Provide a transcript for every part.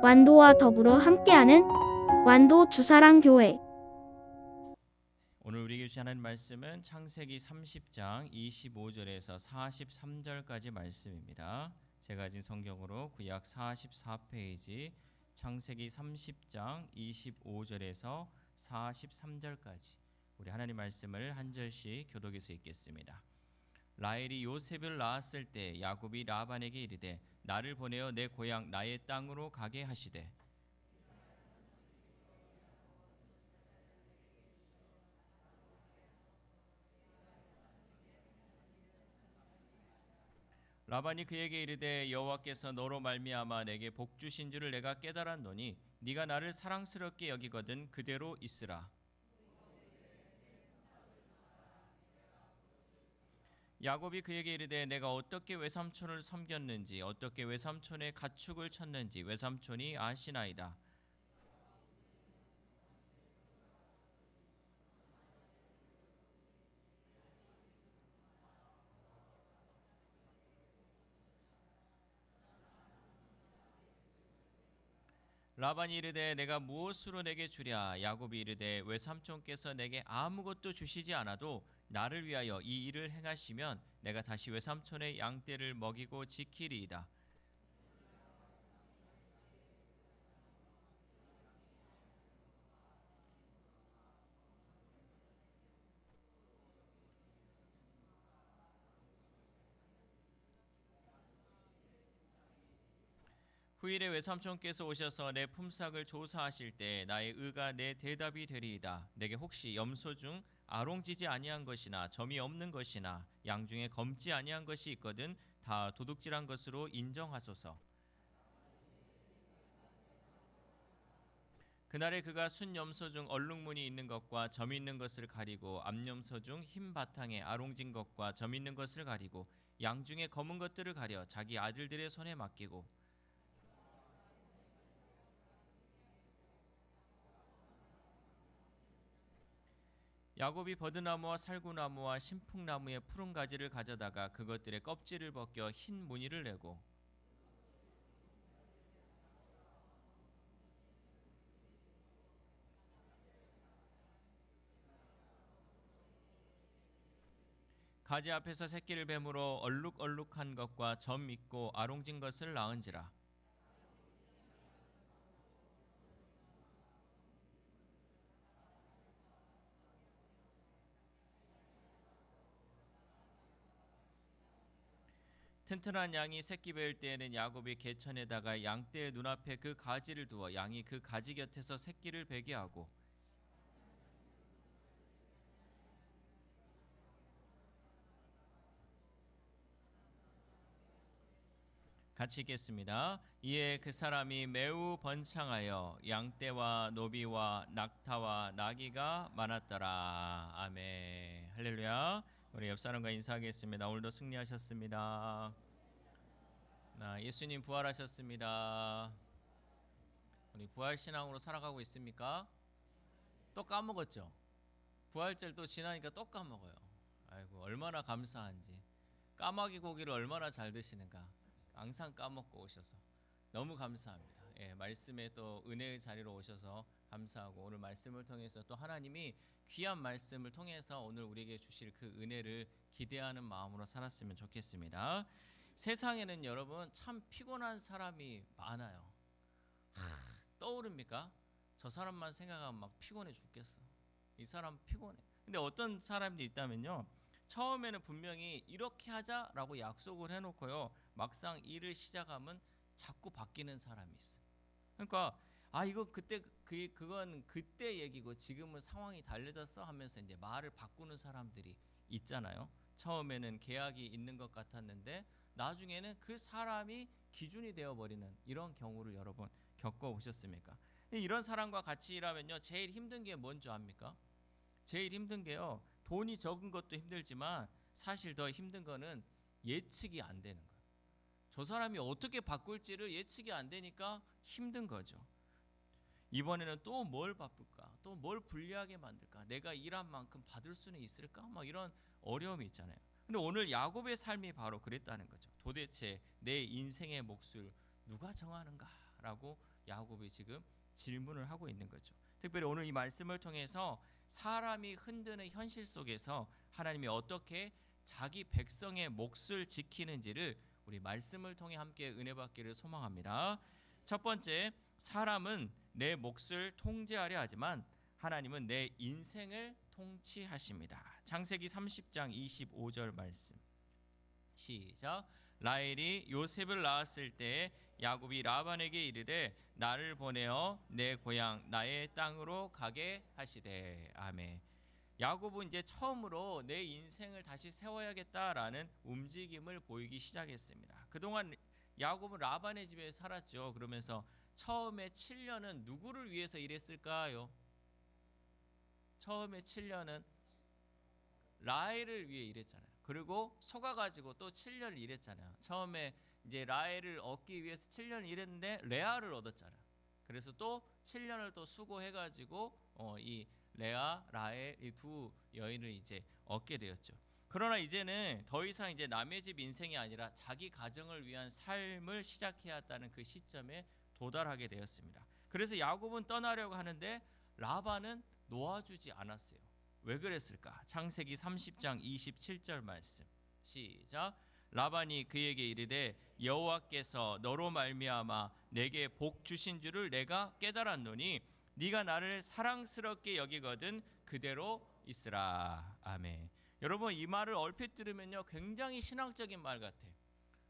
완도와 더불어 함께하는 완도 주사랑교회. 오늘 우리에게 주신 하나님 말씀은 창세기 30장 25절에서 43절까지 말씀입니다. 제가 가진 성경으로 구약 44페이지 창세기 30장 25절에서 43절까지 우리 하나님 말씀을 한 절씩 교독해서 읽겠습니다. 라헬이 요셉을 낳았을 때 야곱이 라반에게 이르되 나를 보내어 내 고향 나의 땅으로 가게 하시되 라반이 그에게 이르되 여호와께서 너로 말미암아 내게 복 주신 줄을 내가 깨달았노니 네가 나를 사랑스럽게 여기거든 그대로 있으라. 야곱이 그에게 이르되 내가 어떻게 외삼촌을 섬겼는지 어떻게 외삼촌의 가축을 쳤는지 외삼촌이 아시나이다. 라반이 이르되 내가 무엇으로 내게 주랴. 야곱이 이르되 외삼촌께서 내게 아무것도 주시지 않아도 나를 위하여 이 일을 행하시면 내가 다시 외삼촌의 양떼를 먹이고 지키리이다. 후일에 외삼촌께서 오셔서 내 품삯을 조사하실 때 나의 의가 내 대답이 되리이다. 내게 혹시 염소 중 아롱지지 아니한 것이나 점이 없는 것이나 양 중에 검지 아니한 것이 있거든 다 도둑질한 것으로 인정하소서. 그날에 그가 순 염소 중 얼룩무늬 있는 것과 점 있는 것을 가리고 암염소 중 흰 바탕에 아롱진 것과 점 있는 것을 가리고 양 중에 검은 것들을 가려 자기 아들들의 손에 맡기고 야곱이 버드나무와 살구나무와 신풍나무의 푸른 가지를 가져다가 그것들의 껍질을 벗겨 흰 무늬를 내고 가지 앞에서 새끼를 뱀으로 얼룩얼룩한 것과 점 있고 아롱진 것을 낳은지라. 튼튼한 양이 새끼 배일 때에는 야곱이 개천에다가 양떼의 눈앞에 그 가지를 두어 양이 그 가지 곁에서 새끼를 베게 하고 같이 읽겠습니다. 이에 그 사람이 매우 번창하여 양떼와 노비와 낙타와 나귀가 많았더라. 아멘. 할렐루야. 우리 옆 사람과 인사하겠습니다. 오늘도 승리하셨습니다. 예수님 부활하셨습니다. 우리 부활 신앙으로 살아가고 있습니까? 또 까먹었죠. 부활절 또 지나니까 또 까먹어요. 아이고 얼마나 감사한지. 까마귀 고기를 얼마나 잘 드시는가. 항상 까먹고 오셔서 너무 감사합니다. 말씀에 또 은혜의 자리로 오셔서 감사하고 오늘 말씀을 통해서 또 하나님이 귀한 말씀을 통해서 오늘 우리에게 주실 그 은혜를 기대하는 마음으로 살았으면 좋겠습니다. 세상에는 여러분 참 피곤한 사람이 많아요. 떠오릅니까? 저 사람만 생각하면 막 피곤해 죽겠어. 이 사람 피곤해. 근데 어떤 사람들이 있다면요. 처음에는 분명히 이렇게 하자라고 약속을 해놓고요. 막상 일을 시작하면 자꾸 바뀌는 사람이 있어요. 그러니까 이거 그때 그건 그때 얘기고 지금은 상황이 달라졌어 하면서 이제 말을 바꾸는 사람들이 있잖아요. 처음에는 계약이 있는 것 같았는데 나중에는 그 사람이 기준이 되어버리는 이런 경우를 여러분 겪어보셨습니까? 이런 사람과 같이 일하면요. 제일 힘든 게 뭔지 압니까? 제일 힘든 게요. 돈이 적은 것도 힘들지만 사실 더 힘든 거는 예측이 안 되는 거예요. 저 사람이 어떻게 바꿀지를 예측이 안 되니까 힘든 거죠. 이번에는 또 뭘 바꿀까? 또 뭘 불리하게 만들까? 내가 일한 만큼 받을 수는 있을까? 막 이런 어려움이 있잖아요. 근데 오늘 야곱의 삶이 바로 그랬다는 거죠. 도대체 내 인생의 몫을 누가 정하는가? 라고 야곱이 지금 질문을 하고 있는 거죠. 특별히 오늘 이 말씀을 통해서 사람이 흔드는 현실 속에서 하나님이 어떻게 자기 백성의 몫을 지키는지를 우리 말씀을 통해 함께 은혜 받기를 소망합니다. 첫 번째, 사람은 내 몫을 통제하려 하지만 하나님은 내 인생을 통치하십니다. 창세기 30장 25절 말씀. 시작. 라헬이 요셉을 낳았을 때 야곱이 라반에게 이르되 나를 보내어 내 고향 나의 땅으로 가게 하시되. 아멘. 야곱은 이제 처음으로 내 인생을 다시 세워야겠다라는 움직임을 보이기 시작했습니다. 그동안 야곱은 라반의 집에 살았죠. 그러면서 처음에 7년은 누구를 위해서 일했을까요? 처음에 7년은 라헬을 위해 일했잖아요. 그리고 속아가지고 또 7년을 일했잖아요. 처음에 이제 라헬을 얻기 위해서 7년을 일했는데 레아를 얻었잖아요. 그래서 또 7년을 또 수고해가지고 이 레아, 라헬 이 두 여인을 이제 얻게 되었죠. 그러나 이제는 더 이상 이제 남의 집 인생이 아니라 자기 가정을 위한 삶을 시작해야 한다는 그 시점에 도달하게 되었습니다. 그래서 야곱은 떠나려고 하는데 라반은 놓아주지 않았어요. 왜 그랬을까? 창세기 30장 27절 말씀. 시작. 라반이 그에게 이르되 여호와께서 너로 말미암아 내게 복 주신 줄을 내가 깨달았노니 네가 나를 사랑스럽게 여기거든 그대로 있으라. 아멘. 여러분, 이 말을 얼핏 들으면요 굉장히 신앙적인 말 같아.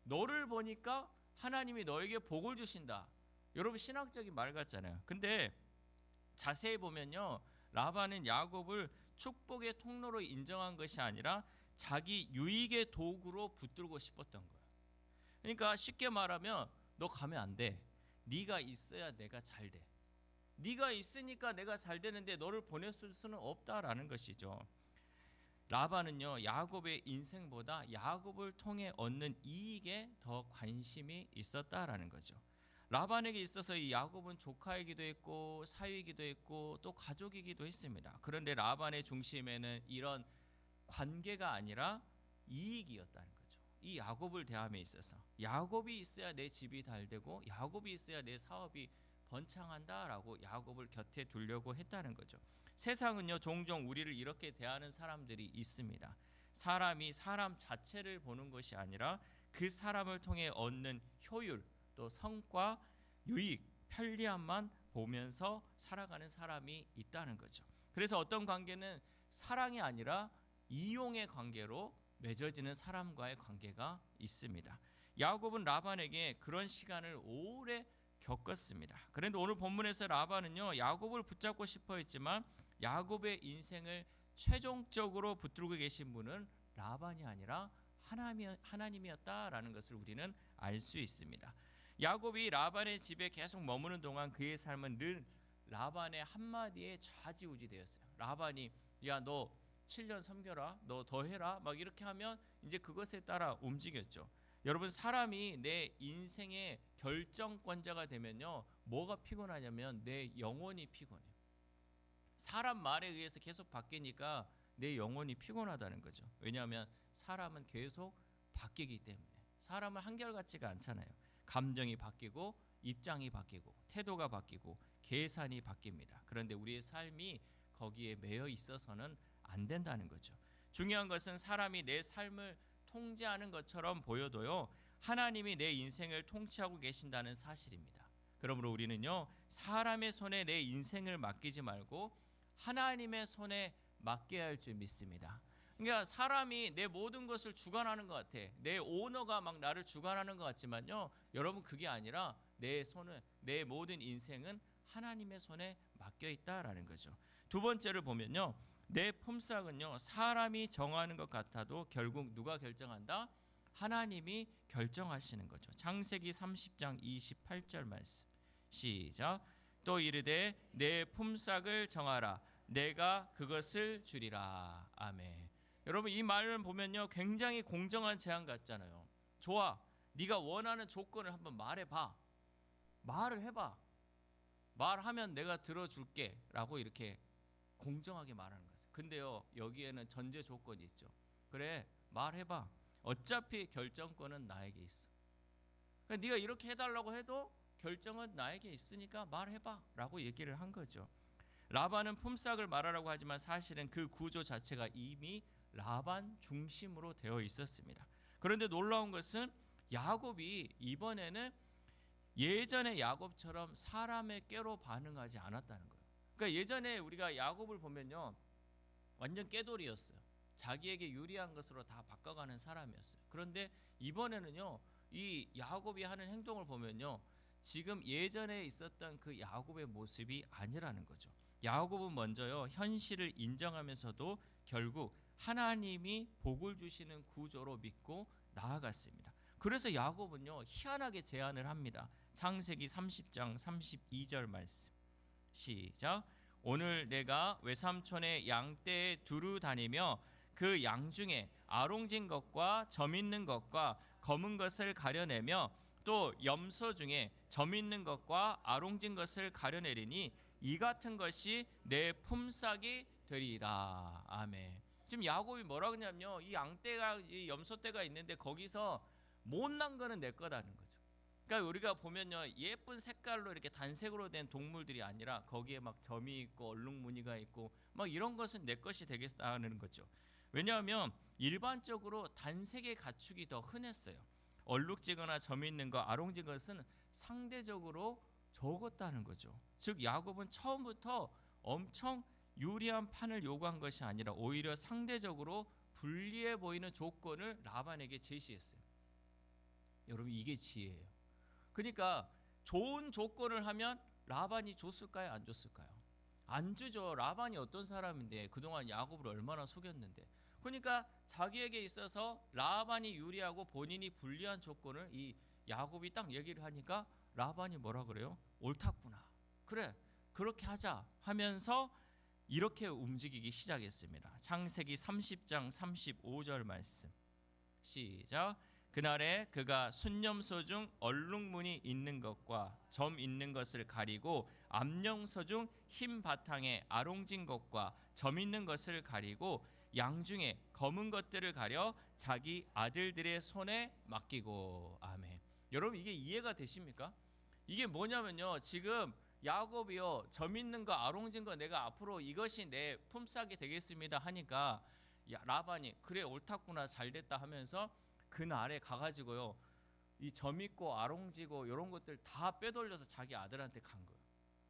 너를 보니까 하나님이 너에게 복을 주신다. 여러분, 신학적인 말 같잖아요. 근데 자세히 보면요 라반은 야곱을 축복의 통로로 인정한 것이 아니라 자기 유익의 도구로 붙들고 싶었던 거예요. 그러니까 쉽게 말하면 너 가면 안 돼. 네가 있어야 내가 잘 돼. 네가 있으니까 내가 잘 되는데 너를 보냈을 수는 없다라는 것이죠. 라반은요 야곱의 인생보다 야곱을 통해 얻는 이익에 더 관심이 있었다라는 거죠. 라반에게 있어서 이 야곱은 조카이기도 했고 사위이기도 했고 또 가족이기도 했습니다. 그런데 라반의 중심에는 이런 관계가 아니라 이익이었다는 거죠. 이 야곱을 대함에 있어서 야곱이 있어야 내 집이 잘되고 야곱이 있어야 내 사업이 번창한다라고 야곱을 곁에 두려고 했다는 거죠. 세상은요 종종 우리를 이렇게 대하는 사람들이 있습니다. 사람이 사람 자체를 보는 것이 아니라 그 사람을 통해 얻는 효율, 또 성과, 유익, 편리함만 보면서 살아가는 사람이 있다는 거죠. 그래서 어떤 관계는 사랑이 아니라 이용의 관계로 맺어지는 사람과의 관계가 있습니다. 야곱은 라반에게 그런 시간을 오래 겪었습니다. 그런데 오늘 본문에서 라반은요 야곱을 붙잡고 싶어 했지만 야곱의 인생을 최종적으로 붙들고 계신 분은 라반이 아니라 하나님이었다라는 것을 우리는 알 수 있습니다. 야곱이 라반의 집에 계속 머무는 동안 그의 삶은 늘 라반의 한마디에 좌지우지 되었어요. 라반이 야 너 7년 섬겨라, 너 더 해라 막 이렇게 하면 이제 그것에 따라 움직였죠. 여러분, 사람이 내 인생의 결정권자가 되면요 뭐가 피곤하냐면 내 영혼이 피곤해요. 사람 말에 의해서 계속 바뀌니까 내 영혼이 피곤하다는 거죠. 왜냐하면 사람은 계속 바뀌기 때문에. 사람은 한결같지가 않잖아요. 감정이 바뀌고 입장이 바뀌고 태도가 바뀌고 계산이 바뀝니다. 그런데 우리의 삶이 거기에 매여 있어서는 안 된다는 거죠. 중요한 것은 사람이 내 삶을 통제하는 것처럼 보여도요 하나님이 내 인생을 통치하고 계신다는 사실입니다. 그러므로 우리는요 사람의 손에 내 인생을 맡기지 말고 하나님의 손에 맡겨야 할 줄 믿습니다. 그러니까 사람이 내 모든 것을 주관하는 것 같아. 내 오너가 막 나를 주관하는 것 같지만요 여러분, 그게 아니라 내 손을, 내 모든 인생은 하나님의 손에 맡겨 있다라는 거죠. 두 번째를 보면요 내 품삯은요 사람이 정하는 것 같아도 결국 누가 결정한다? 하나님이 결정하시는 거죠. 창세기 30장 28절 말씀. 시작. 또 이르되 내 품삯을 정하라, 내가 그것을 주리라. 아멘. 여러분, 이 말을 보면요 굉장히 공정한 제안 같잖아요. 좋아, 네가 원하는 조건을 한번 말해봐. 말을 해봐. 말하면 내가 들어줄게 라고 이렇게 공정하게 말하는 거예요. 근데요 여기에는 전제 조건이 있죠. 그래, 말해봐. 어차피 결정권은 나에게 있어. 그러니까 네가 이렇게 해달라고 해도 결정은 나에게 있으니까 말해봐라고 얘기를 한 거죠. 라반은 품삯을 말하라고 하지만 사실은 그 구조 자체가 이미 라반 중심으로 되어 있었습니다. 그런데 놀라운 것은 야곱이 이번에는 예전의 야곱처럼 사람의 꾀로 반응하지 않았다는 거예요. 그러니까 예전에 우리가 야곱을 보면요, 완전 꾀돌이였어요. 자기에게 유리한 것으로 다 바꿔가는 사람이었어요. 그런데 이번에는요, 이 야곱이 하는 행동을 보면요, 지금 예전에 있었던 그 야곱의 모습이 아니라는 거죠. 야곱은 먼저요, 현실을 인정하면서도 결국 하나님이 복을 주시는 구조로 믿고 나아갔습니다. 그래서 야곱은요, 희한하게 제안을 합니다. 창세기 30장 32절 말씀 시작. 오늘 내가 외삼촌의 양떼에 두루 다니며 그 양 중에 아롱진 것과 점 있는 것과 검은 것을 가려내며 또 염소 중에 점 있는 것과 아롱진 것을 가려내리니 이 같은 것이 내 품삯이 되리이다. 아멘. 지금 야곱이 뭐라고 하냐면요, 이 양떼가 이 염소떼가 있는데 거기서 못난 거는 내 거다는 거죠. 그러니까 우리가 보면요, 예쁜 색깔로 이렇게 단색으로 된 동물들이 아니라 거기에 막 점이 있고 얼룩무늬가 있고 막 이런 것은 내 것이 되겠다는 거죠. 왜냐하면 일반적으로 단색의 가축이 더 흔했어요. 얼룩지거나 점 있는 거, 아롱진 것은 상대적으로 적었다는 거죠. 즉 야곱은 처음부터 엄청 유리한 판을 요구한 것이 아니라 오히려 상대적으로 불리해 보이는 조건을 라반에게 제시했어요. 여러분, 이게 지혜예요. 그러니까 좋은 조건을 하면 라반이 줬을까요? 안 줬을까요? 안 주죠. 라반이 어떤 사람인데 그동안 야곱을 얼마나 속였는데. 그러니까 자기에게 있어서 라반이 유리하고 본인이 불리한 조건을 이 야곱이 딱 얘기를 하니까 라반이 뭐라 그래요? 옳았구나. 그래, 그렇게 하자 하면서 이렇게 움직이기 시작했습니다. 창세기 30장 35절 말씀 시작. 그날에 그가 순념소 중 얼룩무늬 있는 것과 점 있는 것을 가리고 암령소 중 흰 바탕에 아롱진 것과 점 있는 것을 가리고 양 중에 검은 것들을 가려 자기 아들들의 손에 맡기고. 아멘. 여러분, 이게 이해가 되십니까? 이게 뭐냐면요, 지금 야곱이요, 점 있는 거 아롱진 거 내가 앞으로 이것이 내 품삯이 되겠습니다 하니까 라반이 그래 옳았구나 잘됐다 하면서 그날에 가가지고요, 이 점 있고 아롱지고 이런 것들 다 빼돌려서 자기 아들한테 간 거예요.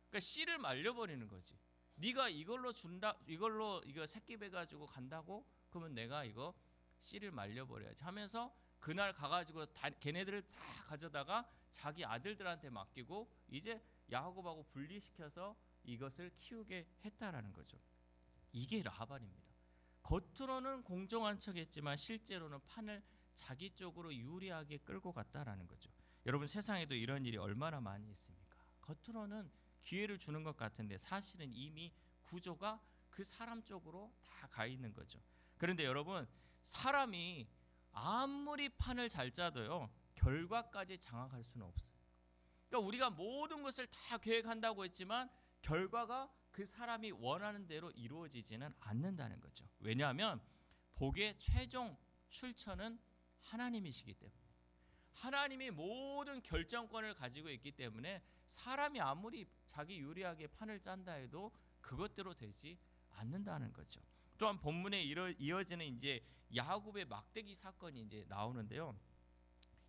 그러니까 씨를 말려버리는 거지. 네가 이걸로 준다, 이걸로 이거 새끼 베가지고 간다고? 그러면 내가 이거 씨를 말려버려야지 하면서 그날 가가지고 걔네들을 다 가져다가 자기 아들들한테 맡기고 이제 야곱하고 분리시켜서 이것을 키우게 했다라는 거죠. 이게 라반입니다. 겉으로는 공정한 척했지만 실제로는 판을 자기 쪽으로 유리하게 끌고 갔다라는 거죠. 여러분, 세상에도 이런 일이 얼마나 많이 있습니까? 겉으로는 기회를 주는 것 같은데 사실은 이미 구조가 그 사람 쪽으로 다 가 있는 거죠. 그런데 여러분, 사람이 아무리 판을 잘 짜도요, 결과까지 장악할 수는 없어요. 그러니까 우리가 모든 것을 다 계획한다고 했지만 결과가 그 사람이 원하는 대로 이루어지지는 않는다는 거죠. 왜냐하면 복의 최종 출처는 하나님이시기 때문에, 하나님이 모든 결정권을 가지고 있기 때문에 사람이 아무리 자기 유리하게 판을 짠다 해도 그것대로 되지 않는다는 거죠. 또한 본문에 이어지는 이제 야곱의 막대기 사건이 이제 나오는데요.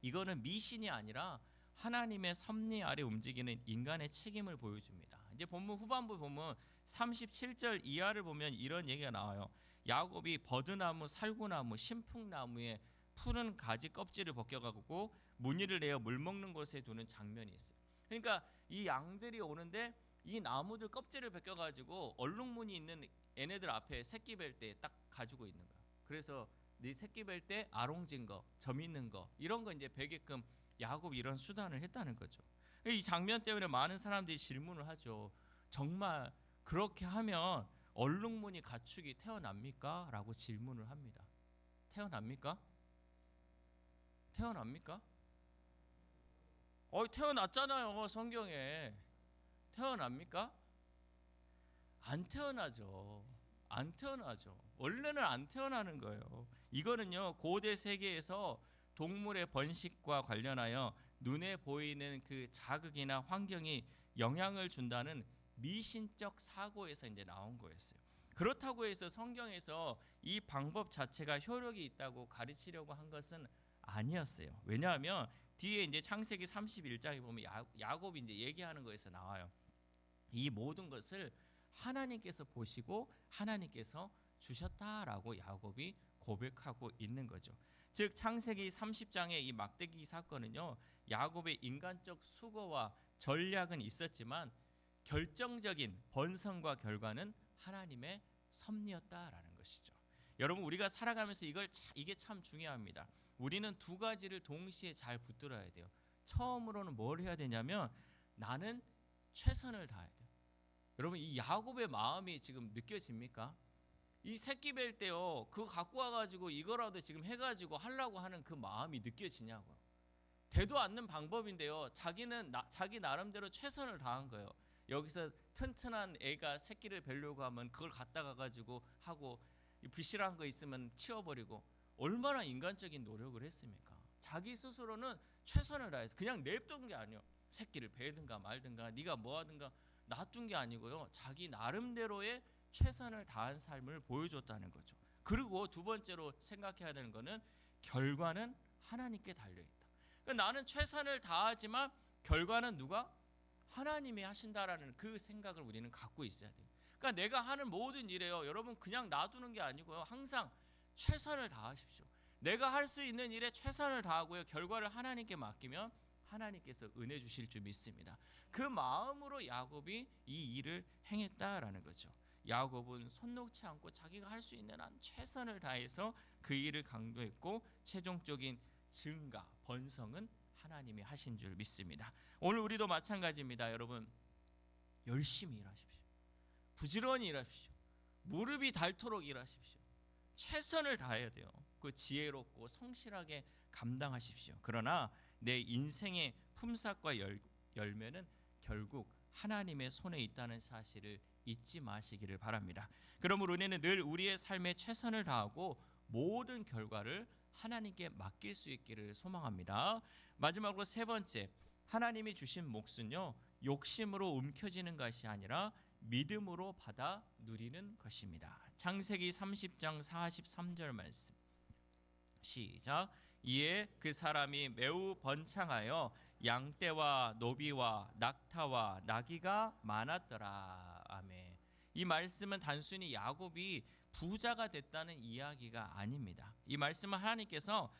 이거는 미신이 아니라 하나님의 섭리 아래 움직이는 인간의 책임을 보여줍니다. 이제 본문 후반부 보면 37절 이하를 보면 이런 얘기가 나와요. 야곱이 버드나무, 살구나무, 신풍나무에 푸른 가지 껍질을 벗겨가고 무늬를 내어 물 먹는 곳에 두는 장면이 있어요. 그러니까 이 양들이 오는데 이 나무들 껍질을 벗겨가지고 얼룩무늬 있는 얘네들 앞에 새끼 뵐 때 딱 가지고 있는 거야. 그래서 네 새끼 뵐 때 아롱진 거, 점 있는 거 이런 거 이제 베게끔 야곱이 이런 수단을 했다는 거죠. 이 장면 때문에 많은 사람들이 질문을 하죠. 정말 그렇게 하면 얼룩무늬 가축이 태어납니까? 라고 질문을 합니다. 태어납니까? 태어납니까? 태어났잖아요. 성경에. 태어납니까? 안 태어나죠. 안 태어나죠. 원래는 안 태어나는 거예요. 이거는요, 고대 세계에서 동물의 번식과 관련하여 눈에 보이는 그 자극이나 환경이 영향을 준다는 미신적 사고에서 이제 나온 거였어요. 그렇다고 해서 성경에서 이 방법 자체가 효력이 있다고 가르치려고 한 것은 아니었어요. 왜냐하면 뒤에 이제 창세기 31장에 보면 야곱이 이제 얘기하는 거에서 나와요. 이 모든 것을 하나님께서 보시고 하나님께서 주셨다라고 야곱이 고백하고 있는 거죠. 즉 창세기 30장의 이 막대기 사건은요, 야곱의 인간적 수고와 전략은 있었지만 결정적인 번성과 결과는 하나님의 섭리였다라는 것이죠. 여러분, 우리가 살아가면서 이게 참 중요합니다. 우리는 두 가지를 동시에 잘 붙들어야 돼요. 처음으로는 뭘 해야 되냐면 나는 최선을 다해야 돼요. 여러분, 이 야곱의 마음이 지금 느껴집니까? 이 새끼 뵐 때요, 그거 갖고 와가지고 이거라도 지금 해가지고 하려고 하는 그 마음이 느껴지냐고요. 되도 않는 방법인데요, 자기 나름대로 최선을 다한 거예요. 여기서 튼튼한 애가 새끼를 뵈려고 하면 그걸 갖다가 가지고 하고, 부실한 거 있으면 치워버리고, 얼마나 인간적인 노력을 했습니까? 자기 스스로는 최선을 다해서 그냥 냅둔 게 아니에요. 새끼를 베든가 말든가 네가 뭐 하든가 놔둔 게 아니고요, 자기 나름대로의 최선을 다한 삶을 보여줬다는 거죠. 그리고 두 번째로 생각해야 되는 거는 결과는 하나님께 달려있다. 그러니까 나는 최선을 다하지만 결과는 누가? 하나님이 하신다라는 그 생각을 우리는 갖고 있어야 돼요. 그러니까 내가 하는 모든 일에요, 여러분 그냥 놔두는 게 아니고요, 항상 최선을 다하십시오. 내가 할 수 있는 일에 최선을 다하고요, 결과를 하나님께 맡기면 하나님께서 은혜 주실 줄 믿습니다. 그 마음으로 야곱이 이 일을 행했다라는 거죠. 야곱은 손 놓지 않고 자기가 할 수 있는 한 최선을 다해서 그 일을 강도했고, 최종적인 증가, 번성은 하나님이 하신 줄 믿습니다. 오늘 우리도 마찬가지입니다. 여러분, 열심히 일하십시오. 부지런히 일하십시오. 무릎이 닳도록 일하십시오. 최선을 다해야 돼요. 그 지혜롭고 성실하게 감당하십시오. 그러나 내 인생의 품삯과 열매는 결국 하나님의 손에 있다는 사실을 잊지 마시기를 바랍니다. 그러므로 우리는 늘 우리의 삶에 최선을 다하고 모든 결과를 하나님께 맡길 수 있기를 소망합니다. 마지막으로 세 번째, 하나님이 주신 몫은요, 욕심으로 움켜쥐는 것이 아니라 믿음으로 받아 누리는 것입니다. 창세기 30장 43절 말씀 시작. 이에 그 사람이 매우 번창하여 양떼와 노비와 낙타와 나귀가 많았더라. 아멘. 이 말씀은 단순히 야곱이 부자가 됐다는 이야기가 아닙니다. 이 말씀은 하나님께서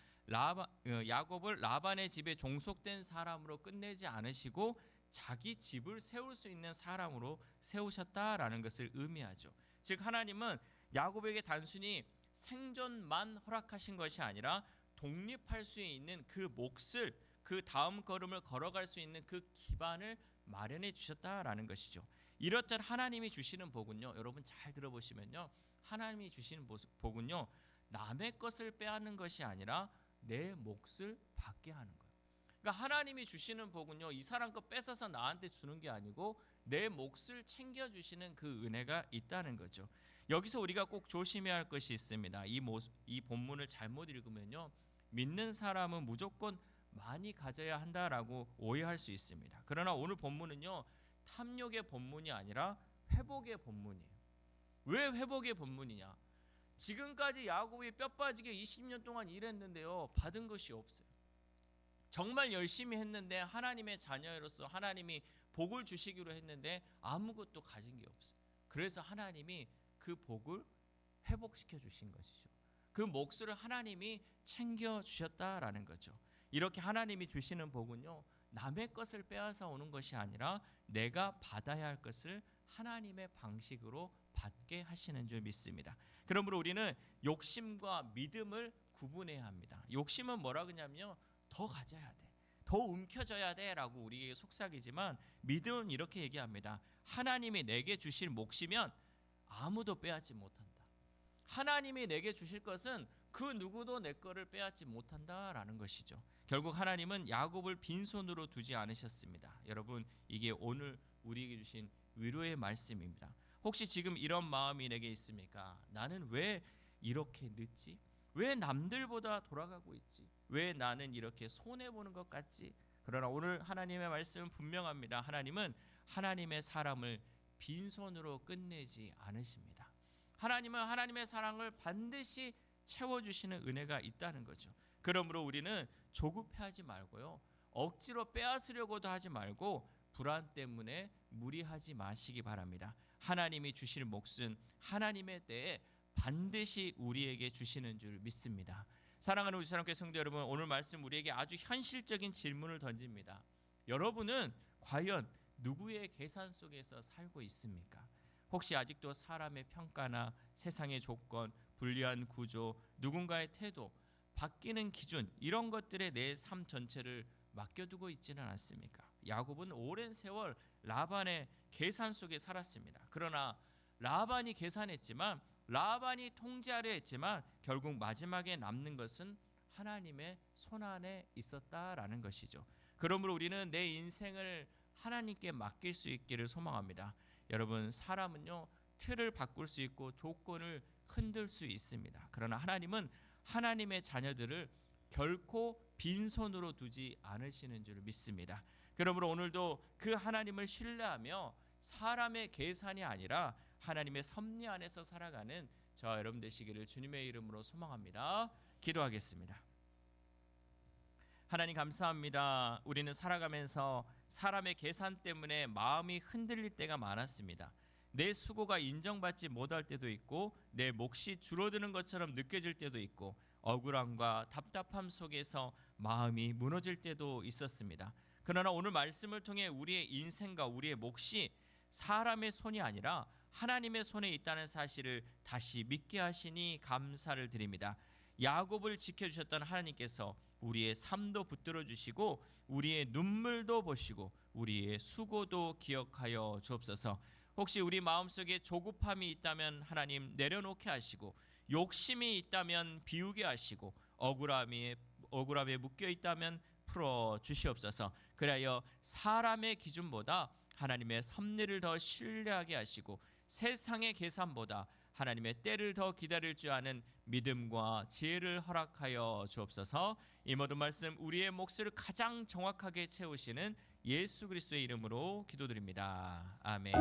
야곱을 라반의 집에 종속된 사람으로 끝내지 않으시고 자기 집을 세울 수 있는 사람으로 세우셨다라는 것을 의미하죠. 즉 하나님은 야곱에게 단순히 생존만 허락하신 것이 아니라 독립할 수 있는 그 몫을, 그 다음 걸음을 걸어갈 수 있는 그 기반을 마련해 주셨다라는 것이죠. 이렇듯 하나님이 주시는 복은요, 여러분 잘 들어보시면요, 하나님이 주시는 복은요, 남의 것을 빼앗는 것이 아니라 내 몫을 받게 하는 거예요. 그러니까 하나님이 주시는 복은요, 이 사람 거 뺏어서 나한테 주는 게 아니고 내 몫을 챙겨주시는 그 은혜가 있다는 거죠. 여기서 우리가 꼭 조심해야 할 것이 있습니다. 이 본문을 잘못 읽으면요, 믿는 사람은 무조건 많이 가져야 한다라고 오해할 수 있습니다. 그러나 오늘 본문은요, 탐욕의 본문이 아니라 회복의 본문이에요. 왜 회복의 본문이냐? 지금까지 야곱이 뼈 빠지게 20년 동안 일했는데요, 받은 것이 없어요. 정말 열심히 했는데 하나님의 자녀로서 하나님이 복을 주시기로 했는데 아무것도 가진 게 없어요. 그래서 하나님이 그 복을 회복시켜 주신 것이죠. 그 몫을 하나님이 챙겨 주셨다라는 거죠. 이렇게 하나님이 주시는 복은요, 남의 것을 빼앗아 오는 것이 아니라 내가 받아야 할 것을 하나님의 방식으로 받게 하시는 줄 믿습니다. 그러므로 우리는 욕심과 믿음을 구분해야 합니다. 욕심은 뭐라 그러냐면요, 더 가져야 돼, 더 움켜져야 돼 라고 우리에게 속삭이지만, 믿음은 이렇게 얘기합니다. 하나님이 내게 주실 몫이면 아무도 빼앗지 못한다. 하나님이 내게 주실 것은 그 누구도 내 거를 빼앗지 못한다라는 것이죠. 결국 하나님은 야곱을 빈손으로 두지 않으셨습니다. 여러분, 이게 오늘 우리에게 주신 위로의 말씀입니다. 혹시 지금 이런 마음이 내게 있습니까? 나는 왜 이렇게 늦지? 왜 남들보다 돌아가고 있지? 왜 나는 이렇게 손해보는 것 같지? 그러나 오늘 하나님의 말씀은 분명합니다. 하나님은 하나님의 사람을 빈손으로 끝내지 않으십니다. 하나님은 하나님의 사랑을 반드시 채워주시는 은혜가 있다는 거죠. 그러므로 우리는 조급해하지 말고요, 억지로 빼앗으려고도 하지 말고 불안 때문에 무리하지 마시기 바랍니다. 하나님이 주실 몫은 하나님의 때에 반드시 우리에게 주시는 줄 믿습니다. 사랑하는 우리 사랑교회 성도 여러분, 오늘 말씀 우리에게 아주 현실적인 질문을 던집니다. 여러분은 과연 누구의 계산 속에서 살고 있습니까? 혹시 아직도 사람의 평가나 세상의 조건, 불리한 구조, 누군가의 태도, 바뀌는 기준, 이런 것들에 내 삶 전체를 맡겨두고 있지는 않습니까? 야곱은 오랜 세월 라반의 계산 속에 살았습니다. 그러나 라반이 계산했지만, 라반이 통제하려 했지만 결국 마지막에 남는 것은 하나님의 손안에 있었다라는 것이죠. 그러므로 우리는 내 인생을 하나님께 맡길 수 있기를 소망합니다. 여러분, 사람은요, 틀을 바꿀 수 있고 조건을 흔들 수 있습니다. 그러나 하나님은 하나님의 자녀들을 결코 빈손으로 두지 않으시는 줄 믿습니다. 그러므로 오늘도 그 하나님을 신뢰하며 사람의 계산이 아니라 하나님의 섭리 안에서 살아가는 저와 여러분 되시기를 주님의 이름으로 소망합니다. 기도하겠습니다. 하나님 감사합니다. 우리는 살아가면서 사람의 계산 때문에 마음이 흔들릴 때가 많았습니다. 내 수고가 인정받지 못할 때도 있고, 내 몫이 줄어드는 것처럼 느껴질 때도 있고, 억울함과 답답함 속에서 마음이 무너질 때도 있었습니다. 그러나 오늘 말씀을 통해 우리의 인생과 우리의 몫이 사람의 손이 아니라 하나님의 손에 있다는 사실을 다시 믿게 하시니 감사를 드립니다. 야곱을 지켜주셨던 하나님께서 우리의 삶도 붙들어 주시고 우리의 눈물도 보시고 우리의 수고도 기억하여 주옵소서. 혹시 우리 마음속에 조급함이 있다면 하나님 내려놓게 하시고, 욕심이 있다면 비우게 하시고, 억울함에 묶여 있다면 풀어 주시옵소서. 그리하여 사람의 기준보다 하나님의 섭리를 더 신뢰하게 하시고, 세상의 계산보다 하나님의 때를 더 기다릴 줄 아는 믿음과 지혜를 허락하여 주옵소서. 이 모든 말씀 우리의 몫을 가장 정확하게 채우시는 예수 그리스도의 이름으로 기도드립니다. 아멘.